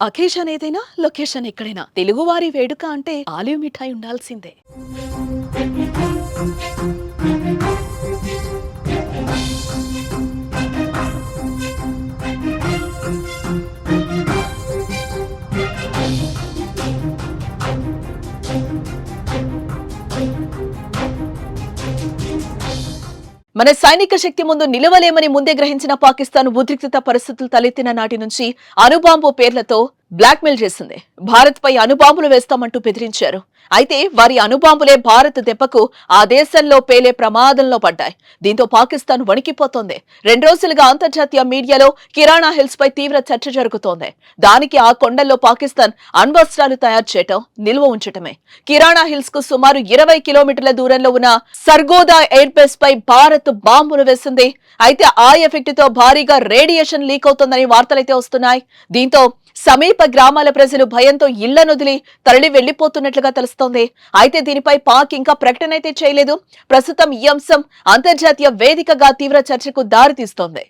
Occasion ఏదైనా location ఎక్కడైనా తెలుగువారి వేడుక అంటే ఆలివ్ మిఠాయి ఉండాల్సిందే. మన సైనిక శక్తి ముందు నిలవలేమని ముందే గ్రహించిన పాకిస్తాన్ ఉద్రిక్తత పరిస్థితులు తలెత్తిన నాటి నుంచి అణుబాంబు పేర్లతో బ్లాక్మెయిల్ చేసింది. భారత్ పై అణుబాంబులు వేస్తామంటూ బెదిరించారు. అయితే వారి అణుబాంబులే భారత్ దెబ్బకు ఆ దేశంలో పేలే ప్రమాదంలో పడ్డాయి. దీంతో పాకిస్తాన్ వణికిపోతోంది. 2 రోజులుగా అంతర్జాతీయ మీడియాలో కిరాణా హిల్స్ పై తీవ్ర చర్చ జరుగుతోంది. దానికి ఆ కొండల్లో పాకిస్తాన్ అణ్వస్త్రాలు తయారు చేయటం, నిల్వ ఉంచటమే. కిరాణా హిల్స్ కు సుమారు 20 కిలోమీటర్ల దూరంలో ఉన్న సర్గోదా ఎయిర్ బేస్ పై భారత్ బాంబులు వేసింది. అయితే ఆ ఎఫెక్ట్ తో భారీగా రేడియేషన్ లీక్ అవుతోందని వార్తలైతే వస్తున్నాయి. దీంతో సమీప గ్రామాల ప్రజలు భయంతో ఇళ్లనొదిలి తరలి వెళ్లిపోతున్నట్లుగా తెలుస్తోంది. అయితే దీనిపై పాక్ ఇంకా ప్రకటన అయితే చేయలేదు. ప్రస్తుతం ఈ అంశం అంతర్జాతీయ వేదికగా తీవ్ర చర్చకు దారితీస్తోంది.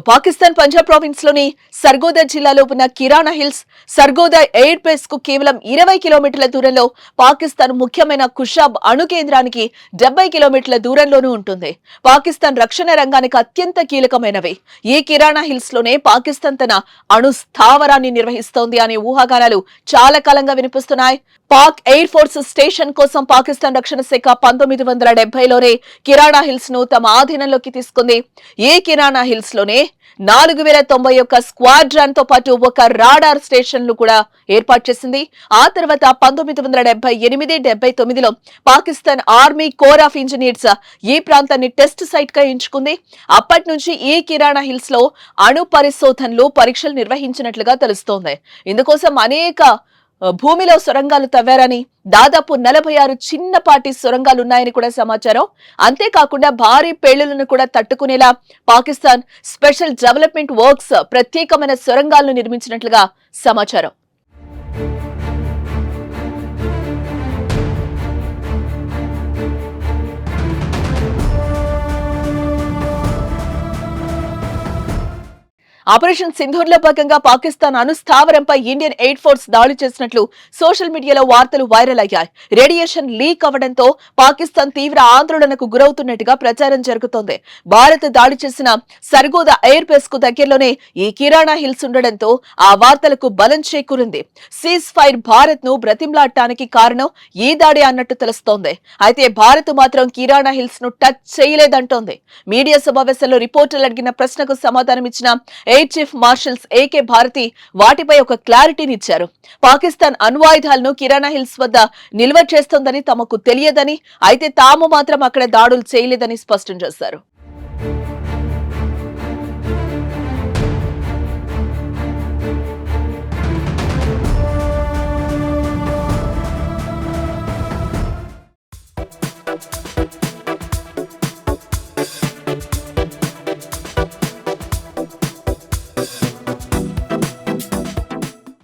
పాకిస్తాన్ పంజాబ్ ప్రావిన్స్ లోని సర్గోదా జిల్లాలో ఉన్న కిరాణా హిల్స్ సర్గోదా ఎయిర్ బేస్ కు కేవలం 20 కిలోమీటర్ల దూరంలో, పాకిస్తాన్ ముఖ్యమైన కుషాబ్ అణు కేంద్రానికి 70 కిలోమీటర్ల దూరంలోనూ ఉంటుంది. పాకిస్తాన్ రక్షణ రంగానికి అత్యంత కీలకమైనవి. ఈ కిరాణా హిల్స్ లోనే పాకిస్తాన్ తన అణు స్థావరాన్ని నిర్వహిస్తోంది అనే ఊహాగానాలు చాలా కాలంగా వినిపిస్తున్నాయి. పాక్ ఎయిర్ ఫోర్స్ స్టేషన్ కోసం పాకిస్తాన్ రక్షణ శాఖ 1970లోనే కిరాణా హిల్స్ ను తమ ఆధీనంలోకి తీసుకుంది. ఈ కిరాణా హిల్స్ లోనే 4091 స్క్వాడ్రాన్ తో పాటు ఒక రాడార్ స్టేషన్లు కూడా ఏర్పాటు చేసింది. ఆ తర్వాత 1978-79లో Pakistan army corps of engineers ఈ ప్రాంతాన్ని టెస్ట్ సైట్ గా ఎంచుకుంది. అప్పటి నుంచి ఈ కిరాణా హిల్స్ లో అణు పరిశోధనలు, పరీక్షలు నిర్వహించినట్లుగా తెలుస్తోంది. ఇందుకోసం అనేక భూమిలో సొరంగాలు తవ్వారని, దాదాపు 46 చిన్నపాటి సొరంగాలున్నాయని కూడా సమాచారం. అంతేకాకుండా భారీ పేలులను కూడా తట్టుకునేలా పాకిస్తాన్ స్పెషల్ డెవలప్మెంట్ వర్క్స్ ప్రత్యేకమైన సొరంగాలను నిర్మించినట్లుగా సమాచారం. ఆపరేషన్ సింధూర్ లో భాగంగా పాకిస్తాన్ అణుస్థావరంపై ఇండియన్ ఎయిర్ ఫోర్స్ దాడి చేసినట్లు సోషల్ మీడియాలో వార్తలు వైరల్ అయ్యాయి. రేడియేషన్ లీక్ అవడంతో పాకిస్తాన్ తీవ్ర ఆందోళనకు గురవుతున్నట్టుగా ప్రచారం జరుగుతోంది. భారత్ దాడి చేసిన సర్గోదా ఎయిర్ బేస్ కు దగ్గరలోనే ఈ కిరాణా హిల్స్ ఉండడంతో ఆ వార్తలకు బలం చేకూరింది. సీజ్ ఫైర్ భారత్ ను బ్రతిమ్లాడటానికి కారణం ఈ దాడి అన్నట్టు తెలుస్తోంది. అయితే భారత్ మాత్రం కిరాణా హిల్స్ ను టచ్ చేయలేదంటోంది. మీడియా సమావేశంలో రిపోర్టర్లు అడిగిన ప్రశ్నకు సమాధానం ఇచ్చిన air chief marshals AK Bharti వాటిపై ఒక క్లారిటీనిచ్చారు. పాకిస్తాన్ అణ్వాయుధాలను కిరాణా హిల్స్ వద్ద నిల్వ చేస్తోందని తమకు తెలియదని, అయితే తాము మాత్రం అక్కడ దాడులు చేయలేదని స్పష్టం చేశారు.